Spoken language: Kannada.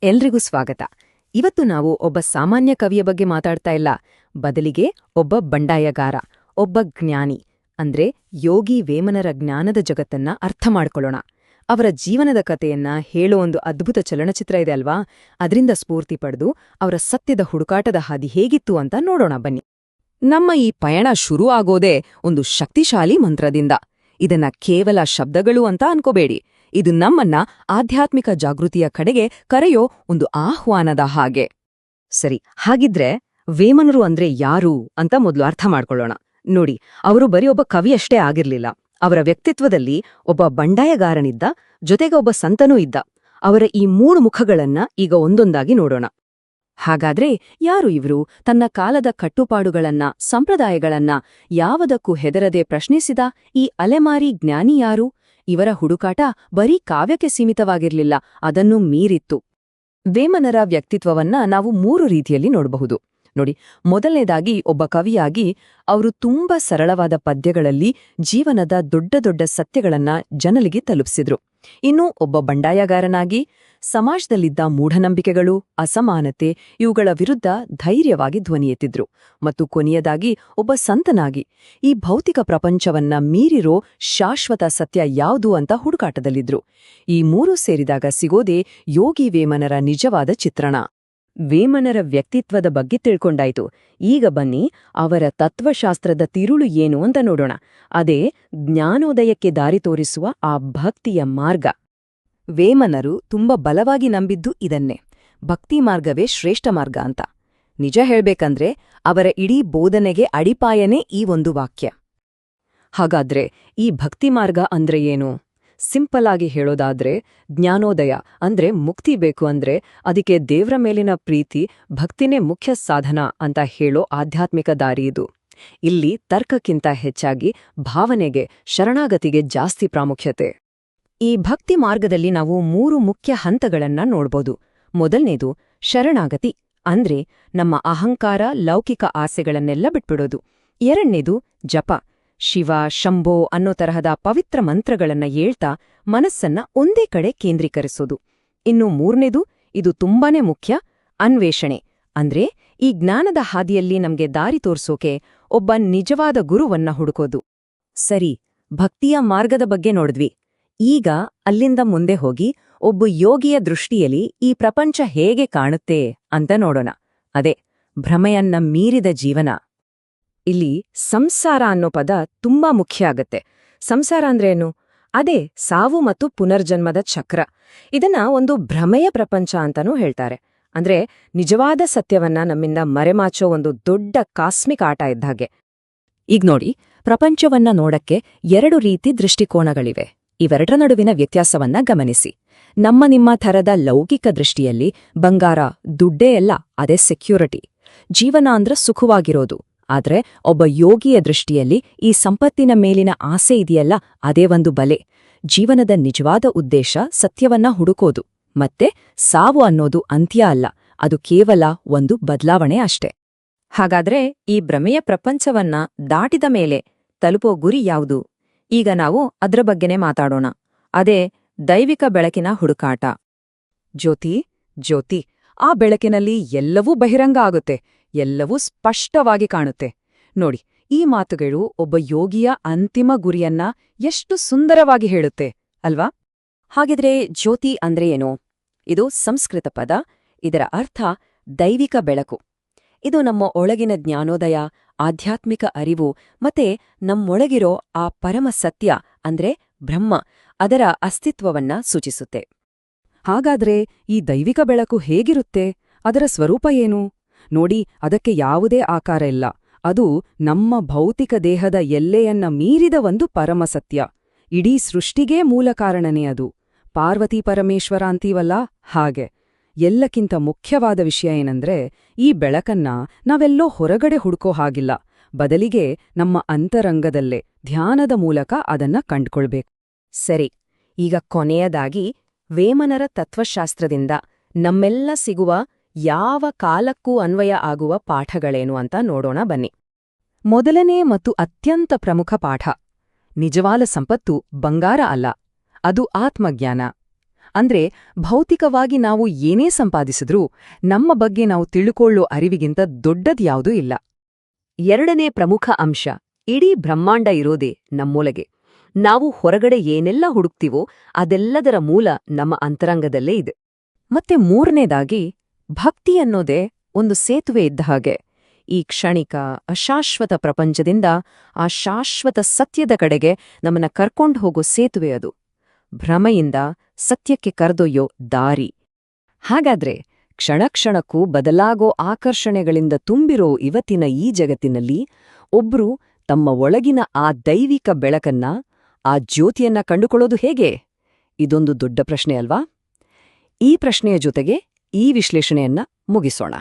ಎಲ್ರಿಗೂ ಸ್ವಾಗತ. ಇವತ್ತು ನಾವು ಒಬ್ಬ ಸಾಮಾನ್ಯ ಕವಿಯ ಬಗ್ಗೆ ಮಾತಾಡ್ತಾ ಇಲ್ಲ, ಬದಲಿಗೆ ಒಬ್ಬ ಬಂಡಾಯಗಾರ, ಒಬ್ಬ ಜ್ಞಾನಿ ಅಂದ್ರೆ ಯೋಗಿ ವೇಮನರ ಜ್ಞಾನದ ಜಗತ್ತನ್ನ ಅರ್ಥ ಮಾಡ್ಕೊಳ್ಳೋಣ. ಅವರ ಜೀವನದ ಕಥೆಯನ್ನ ಹೇಳೋ ಒಂದು ಅದ್ಭುತ ಚಲನಚಿತ್ರ ಇದೆ ಅಲ್ವಾ, ಅದರಿಂದ ಸ್ಫೂರ್ತಿ ಪಡೆದು ಅವರ ಸತ್ಯದ ಹುಡುಕಾಟದ ಹಾದಿ ಹೇಗಿತ್ತು ಅಂತ ನೋಡೋಣ ಬನ್ನಿ. ನಮ್ಮ ಈ ಪಯಣ ಶುರು ಆಗೋದೇ ಒಂದು ಶಕ್ತಿಶಾಲಿ ಮಂತ್ರದಿಂದ. ಇದನ್ನ ಕೇವಲ ಶಬ್ದಗಳು ಅಂತ ಅನ್ಕೋಬೇಡಿ, ಇದು ನಮ್ಮನ್ನ ಆಧ್ಯಾತ್ಮಿಕ ಜಾಗೃತಿಯ ಕಡೆಗೆ ಕರೆಯೋ ಒಂದು ಆಹ್ವಾನದ ಹಾಗೆ. ಸರಿ, ಹಾಗಿದ್ರೆ ವೇಮನರು ಅಂದ್ರೆ ಯಾರು ಅಂತ ಮೊದಲು ಅರ್ಥ ಮಾಡ್ಕೊಳ್ಳೋಣ. ನೋಡಿ, ಅವರು ಬರೀ ಒಬ್ಬ ಕವಿಯಷ್ಟೇ ಆಗಿರ್ಲಿಲ್ಲ. ಅವರ ವ್ಯಕ್ತಿತ್ವದಲ್ಲಿ ಒಬ್ಬ ಬಂಡಾಯಗಾರನಿದ್ದ, ಜೊತೆಗೆ ಒಬ್ಬ ಸಂತನೂ ಇದ್ದ. ಅವರ ಈ ಮೂರು ಮುಖಗಳನ್ನ ಈಗ ಒಂದೊಂದಾಗಿ ನೋಡೋಣ. ಹಾಗಾದ್ರೆ ಯಾರು ಇವರು? ತನ್ನ ಕಾಲದ ಕಟ್ಟುಪಾಡುಗಳನ್ನ, ಸಂಪ್ರದಾಯಗಳನ್ನ ಯಾವುದಕ್ಕೂ ಹೆದರದೆ ಪ್ರಶ್ನಿಸಿದ ಈ ಅಲೆಮಾರಿ ಜ್ಞಾನಿ ಯಾರು? ಇವರ ಹುಡುಕಾಟ ಬರೀ ಕಾವ್ಯಕ್ಕೆ ಸೀಮಿತವಾಗಿರ್ಲಿಲ್ಲ, ಅದನ್ನು ಮೀರಿತ್ತು. ವೇಮನರ ವ್ಯಕ್ತಿತ್ವವನ್ನ ನಾವು ಮೂರು ರೀತಿಯಲ್ಲಿ ನೋಡಬಹುದು. ನೋಡಿ, ಮೊದಲನೇದಾಗಿ ಒಬ್ಬ ಕವಿಯಾಗಿ ಅವರು ತುಂಬಾ ಸರಳವಾದ ಪದ್ಯಗಳಲ್ಲಿ ಜೀವನದ ದೊಡ್ಡ ದೊಡ್ಡ ಸತ್ಯಗಳನ್ನ ಜನರಿಗೆ ತಲುಪಿಸಿದ್ರು. ಇನ್ನು ಒಬ್ಬ ಬಂಡಾಯಗಾರನಾಗಿ ಸಮಾಜದಲ್ಲಿದ್ದ ಮೂಢನಂಬಿಕೆಗಳು, ಅಸಮಾನತೆ ಇವುಗಳ ವಿರುದ್ಧ ಧೈರ್ಯವಾಗಿ ಧ್ವನಿ ಎತ್ತಿದ್ರು. ಮತ್ತು ಕೊನೆಯದಾಗಿ ಒಬ್ಬ ಸಂತನಾಗಿ ಈ ಭೌತಿಕ ಪ್ರಪಂಚವನ್ನ ಮೀರಿರೋ ಶಾಶ್ವತ ಸತ್ಯ ಯಾವುದು ಅಂತ ಹುಡುಕಾಟದಲ್ಲಿದ್ರು. ಈ ಮೂರೂ ಸೇರಿದಾಗ ಸಿಗೋದೇ ಯೋಗಿ ವೇಮನರ ನಿಜವಾದ ಚಿತ್ರಣ. ವೇಮನರ ವ್ಯಕ್ತಿತ್ವದ ಬಗ್ಗೆ ತಿಳ್ಕೊಂಡಾಯ್ತು. ಈಗ ಬನ್ನಿ ಅವರ ತತ್ವಶಾಸ್ತ್ರದ ತಿರುಳು ಏನು ಅಂತ ನೋಡೋಣ. ಅದೇ ಜ್ಞಾನೋದಯಕ್ಕೆ ದಾರಿ ತೋರಿಸುವ ಆ ಭಕ್ತಿಯ ಮಾರ್ಗ. ವೇಮನರು ತುಂಬ ಬಲವಾಗಿ ನಂಬಿದ್ದು ಇದನ್ನೇ, ಭಕ್ತಿ ಮಾರ್ಗವೇ ಶ್ರೇಷ್ಠ ಮಾರ್ಗ ಅಂತ. ನಿಜ ಹೇಳ್ಬೇಕಂದ್ರೆ ಅವರ ಇಡೀ ಬೋಧನೆಗೆ ಅಡಿಪಾಯನೇ ಈ ಒಂದು ವಾಕ್ಯ. ಹಾಗಾದ್ರೆ ಈ ಭಕ್ತಿ ಮಾರ್ಗ ಅಂದ್ರೆ ಏನು? ಸಿಂಪಲ್ ಆಗಿ ಹೇಳೋದಾದ್ರೆ, ಜ್ಞಾನೋದಯ ಅಂದ್ರೆ ಮುಕ್ತಿ ಬೇಕು ಅಂದ್ರೆ ಅದಕ್ಕೆ ದೇವ್ರ ಮೇಲಿನ ಪ್ರೀತಿ, ಭಕ್ತಿನೇ ಮುಖ್ಯ ಸಾಧನ ಅಂತ ಹೇಳೋ ಆಧ್ಯಾತ್ಮಿಕ ದಾರಿ ಇದು. ಇಲ್ಲಿ ತರ್ಕಕ್ಕಿಂತ ಹೆಚ್ಚಾಗಿ ಭಾವನೆಗೆ, ಶರಣಾಗತಿಗೆ ಜಾಸ್ತಿ ಪ್ರಾಮುಖ್ಯತೆ. ಈ ಭಕ್ತಿ ಮಾರ್ಗದಲ್ಲಿ ನಾವು ಮೂರು ಮುಖ್ಯ ಹಂತಗಳನ್ನ ನೋಡ್ಬೋದು. ಮೊದಲನೇದು ಶರಣಾಗತಿ, ಅಂದ್ರೆ ನಮ್ಮ ಅಹಂಕಾರ, ಲೌಕಿಕ ಆಸೆಗಳನ್ನೆಲ್ಲ ಬಿಟ್ಬಿಡೋದು. ಎರಡನೇದು ಜಪ, ಶಿವ, ಶಂಭೋ ಅನ್ನೋ ತರಹದ ಪವಿತ್ರ ಮಂತ್ರಗಳನ್ನ ಹೇಳ್ತಾ ಮನಸ್ಸನ್ನ ಒಂದೇ ಕಡೆ ಕೇಂದ್ರೀಕರಿಸೋದು. ಇನ್ನು ಮೂರನೇದು, ಇದು ತುಂಬಾನೇ ಮುಖ್ಯ, ಅನ್ವೇಷಣೆ, ಅಂದ್ರೆ ಈ ಜ್ಞಾನದ ಹಾದಿಯಲ್ಲಿ ನಮ್ಗೆ ದಾರಿ ತೋರ್ಸೋಕೆ ಒಬ್ಬ ನಿಜವಾದ ಗುರುವನ್ನ ಹುಡುಕೋದು. ಸರಿ, ಭಕ್ತಿಯ ಮಾರ್ಗದ ಬಗ್ಗೆ ನೋಡಿದ್ವಿ. ಈಗ ಅಲ್ಲಿಂದ ಮುಂದೆ ಹೋಗಿ ಒಬ್ಬ ಯೋಗಿಯ ದೃಷ್ಟಿಯಲ್ಲಿ ಈ ಪ್ರಪಂಚ ಹೇಗೆ ಕಾಣುತ್ತೆ ಅಂತ ನೋಡೋಣ. ಅದೇ ಭ್ರಮೆಯನ್ನ ಮೀರಿದ ಜೀವನ. ಇಲ್ಲಿ ಸಂಸಾರ ಅನ್ನೋ ಪದ ತುಂಬಾ ಮುಖ್ಯ ಆಗತ್ತೆ. ಸಂಸಾರ ಅಂದ್ರೇನು? ಅದೇ ಸಾವು ಮತ್ತು ಪುನರ್ಜನ್ಮದ ಚಕ್ರ. ಇದನ್ನ ಒಂದು ಭ್ರಮೆಯ ಪ್ರಪಂಚ ಅಂತಾನೂ ಹೇಳ್ತಾರೆ. ಅಂದ್ರೆ ನಿಜವಾದ ಸತ್ಯವನ್ನ ನಮ್ಮಿಂದ ಮರೆಮಾಚೋ ಒಂದು ದೊಡ್ಡ ಕಾಸ್ಮಿಕ್ ಆಟ ಇದ್ದಾಗೆ. ಈಗ ನೋಡಿ, ಪ್ರಪಂಚವನ್ನ ನೋಡಕ್ಕೆ ಎರಡು ರೀತಿ ದೃಷ್ಟಿಕೋನಗಳಿವೆ. ಇವೆರಡರ ನಡುವಿನ ವ್ಯತ್ಯಾಸವನ್ನ ಗಮನಿಸಿ. ನಿಮ್ಮ ಥರದ ಲೌಕಿಕ ದೃಷ್ಟಿಯಲ್ಲಿ ಬಂಗಾರ, ದುಡ್ಡೇ ಎಲ್ಲ, ಅದೇ ಸೆಕ್ಯೂರಿಟಿ. ಜೀವನ ಅಂದ್ರ ಸುಖವಾಗಿರೋದು. ಆದ್ರೆ ಒಬ್ಬ ಯೋಗಿಯ ದೃಷ್ಟಿಯಲ್ಲಿ ಈ ಸಂಪತ್ತಿನ ಮೇಲಿನ ಆಸೆ ಇದೆಯಲ್ಲ, ಅದೇ ಒಂದು ಬಲೆ. ಜೀವನದ ನಿಜವಾದ ಉದ್ದೇಶ ಸತ್ಯವನ್ನ ಹುಡುಕೋದು. ಮತ್ತೆ ಸಾವು ಅನ್ನೋದು ಅಂತ್ಯ ಅಲ್ಲ, ಅದು ಕೇವಲ ಒಂದು ಬದಲಾವಣೆ ಅಷ್ಟೆ. ಹಾಗಾದ್ರೆ ಈ ಭ್ರಮೆಯ ಪ್ರಪಂಚವನ್ನ ದಾಟಿದ ಮೇಲೆ ತಲುಪೋ ಗುರಿ ಯಾವುದು? ಈಗ ನಾವು ಅದ್ರ ಬಗ್ಗೆನೇ ಮಾತಾಡೋಣ. ಅದೇ ದೈವಿಕ ಬೆಳಕಿನ ಹುಡುಕಾಟ. ಜ್ಯೋತಿ, ಆ ಬೆಳಕಿನಲ್ಲಿ ಎಲ್ಲವೂ ಬಹಿರಂಗ ಆಗುತ್ತೆ, ಎಲ್ಲವೂ ಸ್ಪಷ್ಟವಾಗಿ ಕಾಣುತ್ತೆ. ನೋಡಿ, ಈ ಮಾತುಗಳು ಒಬ್ಬ ಯೋಗಿಯ ಅಂತಿಮ ಗುರಿಯನ್ನ ಎಷ್ಟು ಸುಂದರವಾಗಿ ಹೇಳುತ್ತೆ ಅಲ್ವಾ? ಹಾಗಿದ್ರೆ ಜ್ಯೋತಿ ಅಂದ್ರೆ ಏನು? ಇದು ಸಂಸ್ಕೃತ ಪದ. ಇದರ ಅರ್ಥ ದೈವಿಕ ಬೆಳಕು. ಇದು ನಮ್ಮ ಒಳಗಿನ ಜ್ಞಾನೋದಯ, ಆಧ್ಯಾತ್ಮಿಕ ಅರಿವು ಮತ್ತೆ ನಮ್ಮೊಳಗಿರೋ ಆ ಪರಮ ಸತ್ಯ ಅಂದ್ರೆ ಬ್ರಹ್ಮ, ಅದರ ಅಸ್ತಿತ್ವವನ್ನ ಸೂಚಿಸುತ್ತೆ. ಹಾಗಾದ್ರೆ ಈ ದೈವಿಕ ಬೆಳಕು ಹೇಗಿರುತ್ತೆ? ಅದರ ಸ್ವರೂಪ ಏನು? ನೋಡಿ, ಅದಕ್ಕೆ ಯಾವುದೇ ಆಕಾರ ಇಲ್ಲ. ಅದು ನಮ್ಮ ಭೌತಿಕ ದೇಹದ ಎಲ್ಲೆಯನ್ನ ಮೀರಿದ ಒಂದು ಪರಮಸತ್ಯ. ಇಡೀ ಸೃಷ್ಟಿಗೇ ಮೂಲ ಕಾರಣನೇ ಅದು. ಪಾರ್ವತಿ ಪರಮೇಶ್ವರ ಅಂತೀವಲ್ಲ ಹಾಗೆ. ಎಲ್ಲಕ್ಕಿಂತ ಮುಖ್ಯವಾದ ವಿಷಯ ಏನಂದ್ರೆ, ಈ ಬೆಳಕನ್ನ ನಾವೆಲ್ಲೋ ಹೊರಗಡೆ ಹುಡುಕೋ ಹಾಗಿಲ್ಲ, ಬದಲಿಗೆ ನಮ್ಮ ಅಂತರಂಗದಲ್ಲೇ ಧ್ಯಾನದ ಮೂಲಕ ಅದನ್ನ ಕಂಡ್ಕೊಳ್ಬೇಕು. ಸರಿ, ಈಗ ಕೊನೆಯದಾಗಿ ವೇಮನರ ತತ್ವಶಾಸ್ತ್ರದಿಂದ ನಮ್ಮೆಲ್ಲ ಸಿಗುವ ಯಾವ ಕಾಲಕ್ಕೂ ಅನ್ವಯ ಆಗುವ ಪಾಠಗಳೇನು ಅಂತ ನೋಡೋಣ ಬನ್ನಿ. ಮೊದಲನೇ ಮತ್ತು ಅತ್ಯಂತ ಪ್ರಮುಖ ಪಾಠ, ನಿಜವಾದ ಸಂಪತ್ತು ಬಂಗಾರ ಅಲ್ಲ, ಅದು ಆತ್ಮಜ್ಞಾನ. ಅಂದ್ರೆ ಭೌತಿಕವಾಗಿ ನಾವು ಏನೇ ಸಂಪಾದಿಸಿದ್ರೂ ನಮ್ಮ ಬಗ್ಗೆ ನಾವು ತಿಳ್ಕೊಳ್ಳೋ ಅರಿವಿಗಿಂತ ದೊಡ್ಡದ್ಯಾವುದೂ ಇಲ್ಲ. ಎರಡನೇ ಪ್ರಮುಖ ಅಂಶ, ಇಡೀ ಬ್ರಹ್ಮಾಂಡ ಇರೋದೇ ನಮ್ಮೊಳಗೆ. ನಾವು ಹೊರಗಡೆ ಏನೆಲ್ಲ ಹುಡುಕ್ತಿವೋ ಅದೆಲ್ಲದರ ಮೂಲ ನಮ್ಮ ಅಂತರಂಗದಲ್ಲೇ ಇದೆ. ಮತ್ತೆ ಮೂರನೇದಾಗಿ, ಭಕ್ತಿ ಅನ್ನೋದೇ ಒಂದು ಸೇತುವೆ ಇದ್ದ ಹಾಗೆ. ಈ ಕ್ಷಣಿಕ ಅಶಾಶ್ವತ ಪ್ರಪಂಚದಿಂದ ಆ ಶಾಶ್ವತ ಸತ್ಯದ ಕಡೆಗೆ ನಮ್ಮನ್ನ ಕರ್ಕೊಂಡು ಹೋಗೋ ಸೇತುವೆ ಅದು. ಭ್ರಮೆಯಿಂದ ಸತ್ಯಕ್ಕೆ ಕರೆದೊಯ್ಯೋ ದಾರಿ. ಹಾಗಾದ್ರೆ ಕ್ಷಣಕ್ಷಣಕ್ಕೂ ಬದಲಾಗೋ ಆಕರ್ಷಣೆಗಳಿಂದ ತುಂಬಿರೋ ಇವತ್ತಿನ ಈ ಜಗತ್ತಿನಲ್ಲಿ ಒಬ್ರು ತಮ್ಮ ಒಳಗಿನ ಆ ದೈವಿಕ ಬೆಳಕನ್ನ, ಆ ಜ್ಯೋತಿಯನ್ನ ಕಂಡುಕೊಳ್ಳೋದು ಹೇಗೆ? ಇದೊಂದು ದೊಡ್ಡ ಪ್ರಶ್ನೆ ಅಲ್ವಾ? ಈ ಪ್ರಶ್ನೆಯ ಜೊತೆಗೆ ಈ ವಿಶ್ಲೇಷಣೆಯನ್ನ ಮುಗಿಸೋಣ.